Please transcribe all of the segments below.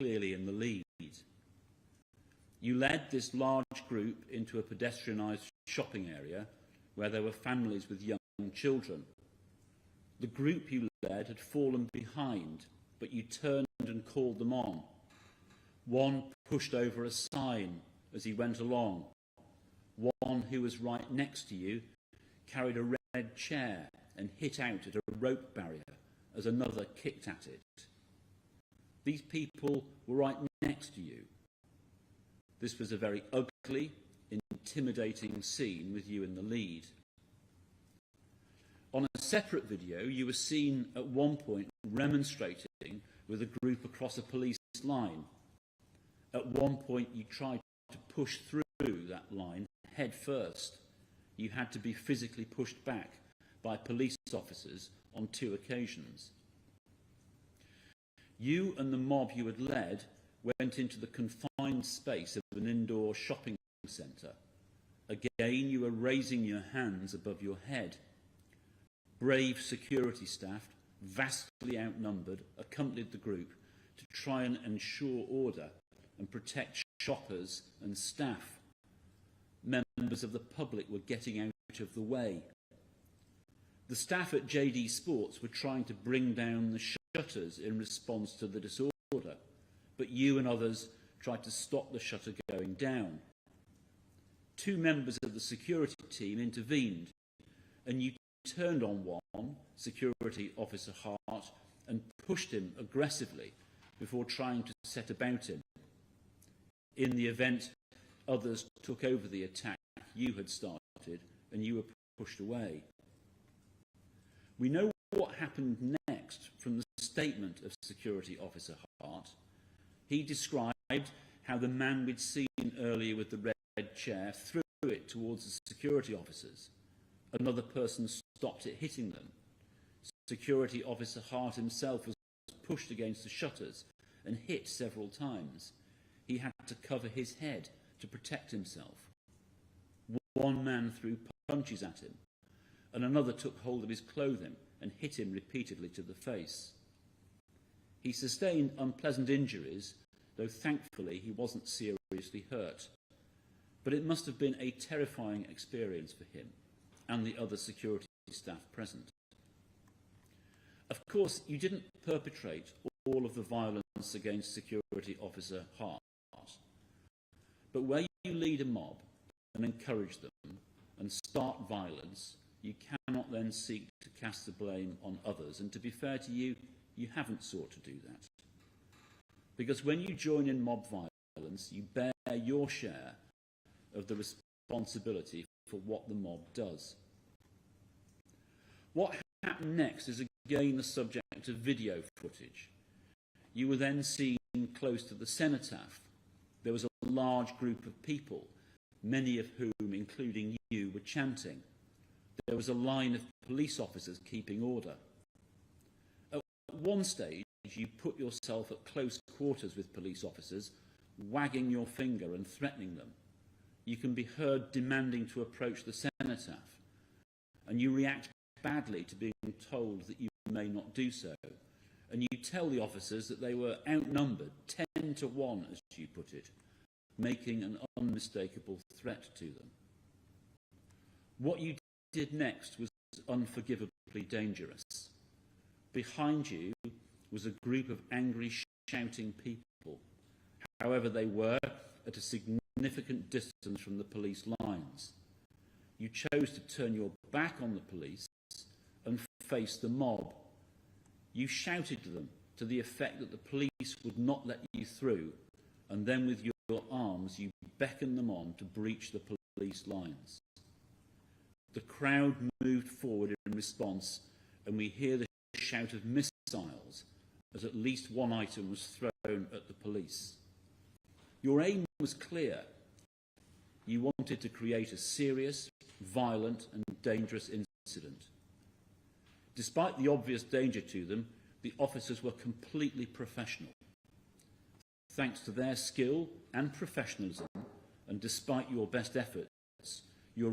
clearly in the lead. You led this large group into a pedestrianised shopping area where there were families with young children. The group you led had fallen behind, but you turned and called them on. One pushed over a sign as he went along. One who was right next to you carried a red chair and hit out at a rope barrier as another kicked at it. These people were right next to you. This was a very ugly, intimidating scene with you in the lead. On a separate video, you were seen at one point remonstrating with a group across a police line. At one point, you tried to push through that line head first. You had to be physically pushed back by police officers on 2 occasions. You and the mob you had led went into the confined space of an indoor shopping centre. Again, you were raising your hands above your head. Brave security staff, vastly outnumbered, accompanied the group to try and ensure order and protect shoppers and staff. Members of the public were getting out of the way. The staff at JD Sports were trying to bring down the shutters in response to the disorder, but you and others tried to stop the shutter going down. 2 members of the security team intervened, and you turned on one, Security Officer Hart, and pushed him aggressively before trying to set about him. In the event, others took over the attack you had started, and you were pushed away. We know what happened next from the statement of Security Officer Hart. He described how the man we'd seen earlier with the red chair threw it towards the security officers. Another person stopped it hitting them. Security Officer Hart himself was pushed against the shutters and hit several times. He had to cover his head to protect himself. One man threw punches at him, and another took hold of his clothing and hit him repeatedly to the face. He sustained unpleasant injuries, though thankfully he wasn't seriously hurt. But it must have been a terrifying experience for him and the other security staff present. Of course, you didn't perpetrate all of the violence against Security Officer Hart, but where you lead a mob and encourage them and start violence, you cannot then seek to cast the blame on others. And to be fair to you, you haven't sought to do that. Because when you join in mob violence, you bear your share of the responsibility for what the mob does. What happened next is again the subject of video footage. You were then seen close to the cenotaph. There was a large group of people, many of whom, including you, were chanting. There was a line of police officers keeping order. At one stage, you put yourself at close quarters with police officers, wagging your finger and threatening them. You can be heard demanding to approach the cenotaph, and you react badly to being told that you may not do so. And you tell the officers that they were outnumbered, 10 to 1, as you put it, making an unmistakable threat to them. What you did next was unforgivably dangerous. Behind you was a group of angry, shouting people. However, they were at a significant distance from the police lines. You chose to turn your back on the police and face the mob. You shouted to them to the effect that the police would not let you through, and then with your arms you beckoned them on to breach the police lines. The crowd moved forward in response, and we hear the shout of missiles as at least one item was thrown at the police. Your aim was clear. You wanted to create a serious, violent and dangerous incident. Despite the obvious danger to them, the officers were completely professional. Thanks to their skill and professionalism, and despite your best efforts, your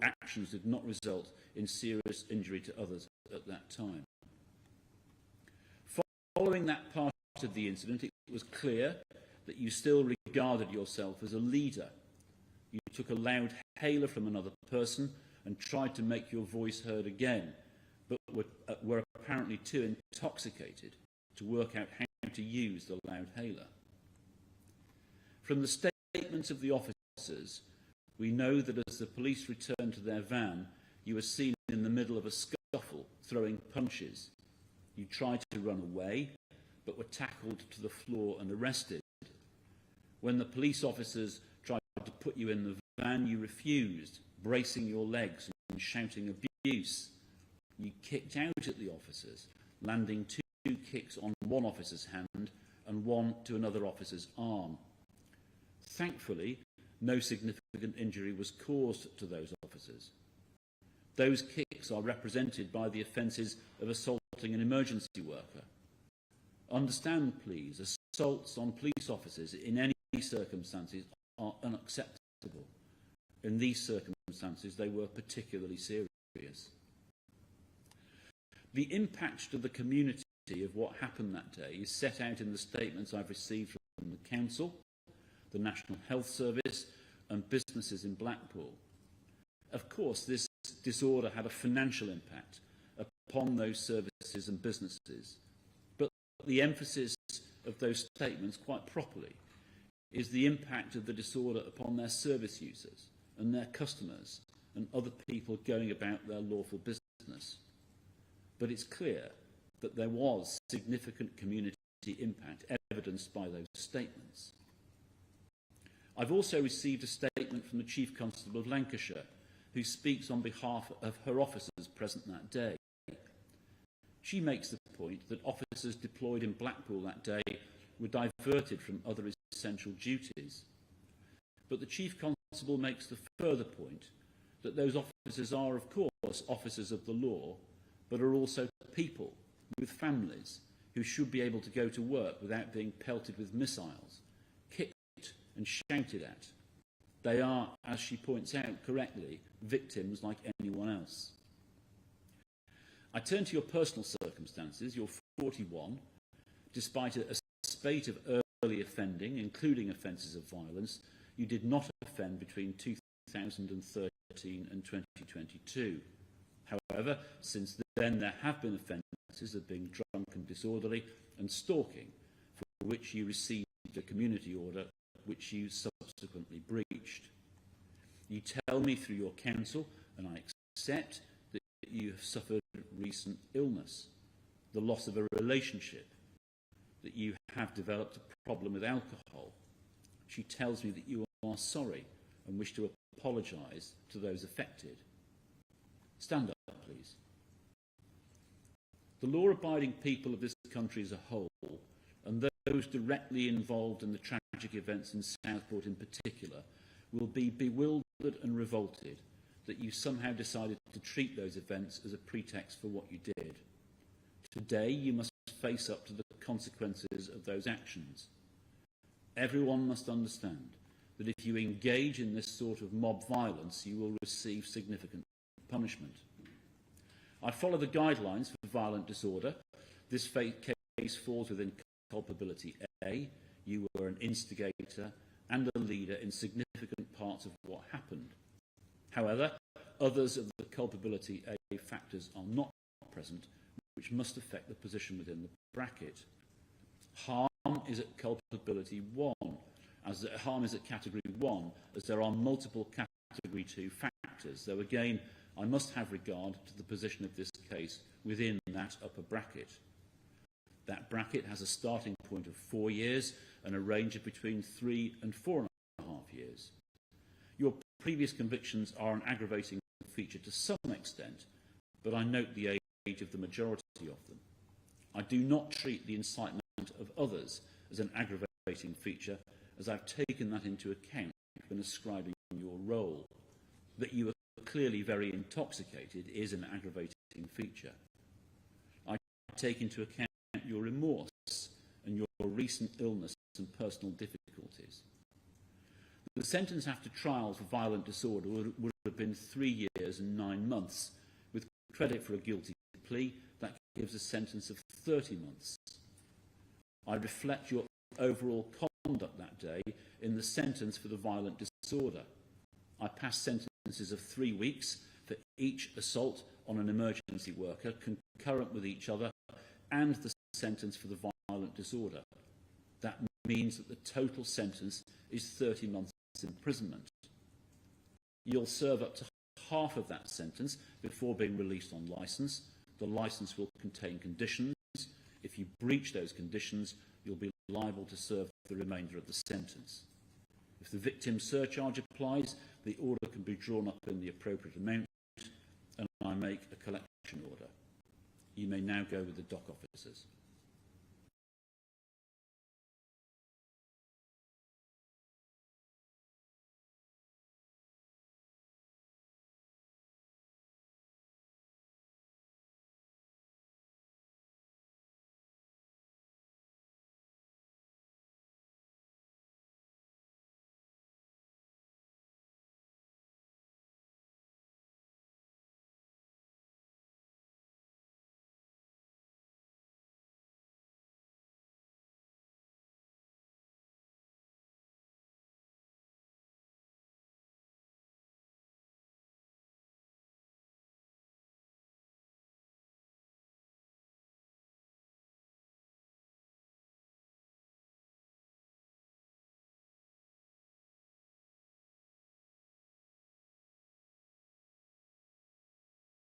actions did not result in serious injury to others at that time. Following that part of the incident, it was clear that you still regarded yourself as a leader. You took a loud hailer from another person and tried to make your voice heard again, but were apparently too intoxicated to work out how to use the loud hailer. From the statements of the officers, we know that as the police returned to their van, you were seen in the middle of a scuffle, throwing punches. You tried to run away, but were tackled to the floor and arrested. When the police officers tried to put you in the van, you refused, bracing your legs and shouting abuse. You kicked out at the officers, landing 2 kicks on one officer's hand and one to another officer's arm. Thankfully, no significant injury was caused to those officers. Those kicks are represented by the offences of assaulting an emergency worker. Understand, please, assaults on police officers in any circumstances are unacceptable. In these circumstances, they were particularly serious. The impact to the community of what happened that day is set out in the statements I've received from the Council, the National Health Service and businesses in Blackpool. Of course, this disorder had a financial impact upon those services and businesses, but the emphasis of those statements, quite properly, is the impact of the disorder upon their service users and their customers and other people going about their lawful business. But it's clear that there was significant community impact evidenced by those statements. I've also received a statement from the Chief Constable of Lancashire, who speaks on behalf of her officers present that day. She makes the point that officers deployed in Blackpool that day were diverted from other essential duties. But the Chief Constable makes the further point that those officers are, of course, officers of the law, but are also people with families who should be able to go to work without being pelted with missiles, kicked and shouted at. They are, as she points out correctly, victims like anyone else. I turn to your personal circumstances. You're 41. Despite a spate of early offending, including offences of violence, you did not offend between 2013 and 2022. However, since then there have been offences of being drunk and disorderly and stalking, for which you received a community order which you subsequently breached. You tell me through your counsel, and I accept, that you have suffered recent illness, the loss of a relationship, that you have developed a problem with alcohol. She tells me that you are sorry and wish to apologise to those affected. Stand up, please. The law-abiding people of this country as a whole, and those directly involved in the tragic events in Southport in particular, will be bewildered and revolted that you somehow decided to treat those events as a pretext for what you did. Today, you must face up to the consequences of those actions. Everyone must understand that if you engage in this sort of mob violence, you will receive significant punishment. I follow the guidelines for violent disorder. This case falls within culpability A. You were an instigator and a leader in significant parts of what happened. However, others of the culpability A factors are not present, which must affect the position within the bracket. Harm is at culpability 1, as harm is at category 1, as there are multiple category 2 factors, though again, I must have regard to the position of this case within that upper bracket. That bracket has a starting point of 4 years and a range of between 3 and 4.5 years. Your previous convictions are an aggravating feature to some extent, but I note the age of the majority of them. I do not treat the incitement of others as an aggravating feature, as I've taken that into account when ascribing your role. That you are clearly very intoxicated is an aggravating feature. I take into account your remorse and your recent illness and personal difficulties. The sentence after trial for violent disorder would have been 3 years and 9 months. With credit for a guilty plea, that gives a sentence of 30 months. I reflect your overall conduct that day in the sentence for the violent disorder. I pass sentences of 3 weeks for each assault on an emergency worker, concurrent with each other, and the sentence for the violent disorder. That means that the total sentence is 30 months imprisonment. You'll serve up to half of that sentence before being released on licence. The licence will contain conditions. If you breach those conditions, you'll be liable to serve the remainder of the sentence. If the victim surcharge applies, the order can be drawn up in the appropriate amount, and I make a collection order. You may now go with the dock officers.